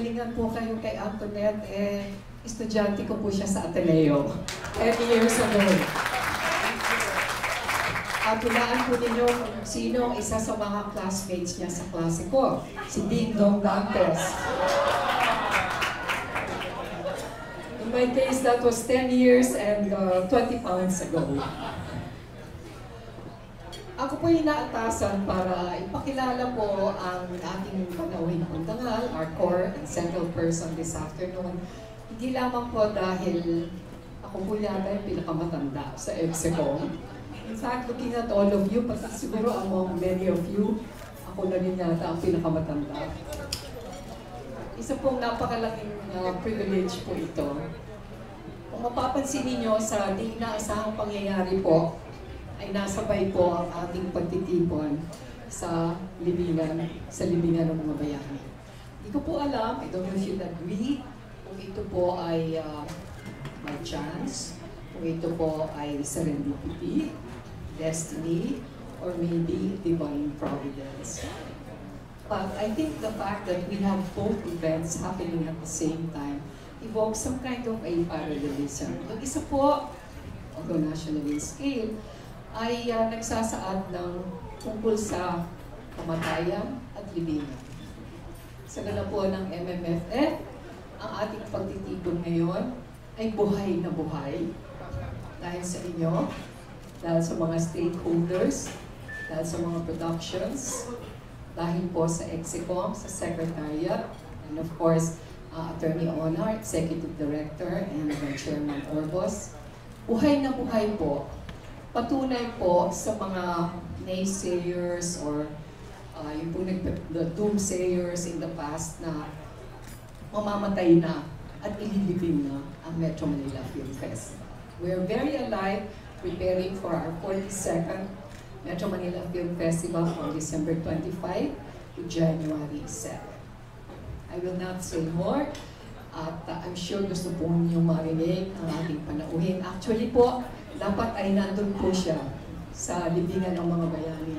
pinagalingan po kayo kay Antoinette, estudyante ko po siya sa Ateneo. 10 years ago. At hulaan po ninyo kung sino isa sa mga classmates niya sa klase ko. Si Ding Dong Dantes. In my case, that was 10 years and 20 pounds ago. Ako po inaatasan para ipakilala po ang ating panauhing puntangal, our core and central person this afternoon. Hindi lamang po dahil ako po yata yung pinakamatanda sa EBSECOM. In fact, looking at all of you, pati siguro among many of you, ako na rin yata ang pinakamatanda. Isa pong napakalaking privilege po ito. Kung mapapansin ninyo sa di inaasahang pangyayari po, ay nasabay po ang ating pagtitipon sa libingan ng mga bayani. Hindi ko po alam, I don't know if you'd agree, kung ito po ay by chance, kung ito po ay serendipity, destiny, or maybe divine providence. But I think the fact that we have both events happening at the same time evokes some kind of a parallelism. Yung isa po, although national in scale, ay nagsasaad ng tungkol sa kamatayan at libingan. Sa gala po ng MMFF, ang ating pagtitipon ngayon ay buhay na buhay. Dahil sa inyo, dahil sa mga stakeholders, dahil sa mga productions, dahil po sa EBSECOM, sa Secretariat, and of course, Attorney Onar, Executive Director, and Chairman Orbos. Buhay na buhay po. Patunay po sa mga naysayers or yung po the doomsayers in the past na mamamatay na at ililibing na ang Metro Manila Film Festival. We're very alive, preparing for our 42nd Metro Manila Film Festival from December 25 to January 7. I will not say more. At I'm sure gusto po niyo marinig ang ating panauhin. Actually po, dapat ay nandun po siya sa libingan ng mga bayani.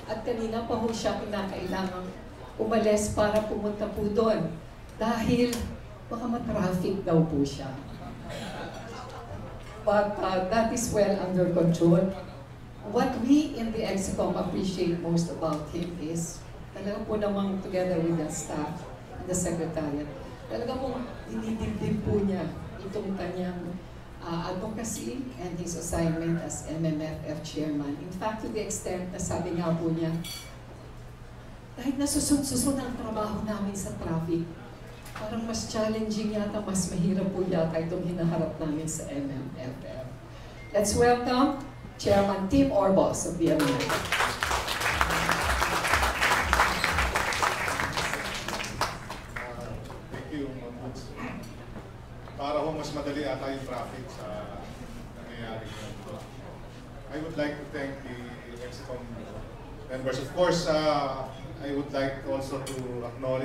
At kanina pa po siya kinakailangang umalis para pumunta po doon. Dahil baka matraffic daw po siya. But that is well under control. What we in the EBSECOM appreciate most about him is talaga po namang together with the staff and the Secretariat, talaga pong dinidibdib po niya itong kanyang advocacy and his assignment as MMFF chairman. In fact, to the extent na sabi nga po niya, kahit nasusun ang trabaho namin sa traffic, parang mas challenging yata, mas mahirap po yata itong hinaharap namin sa MMFF. Let's welcome Chairman Tim Orbos of the MMFF. Para ho mas madali ata yung traffic sa nangyayari. I would like to thank the EBSECOM members. Of course, I would like also to acknowledge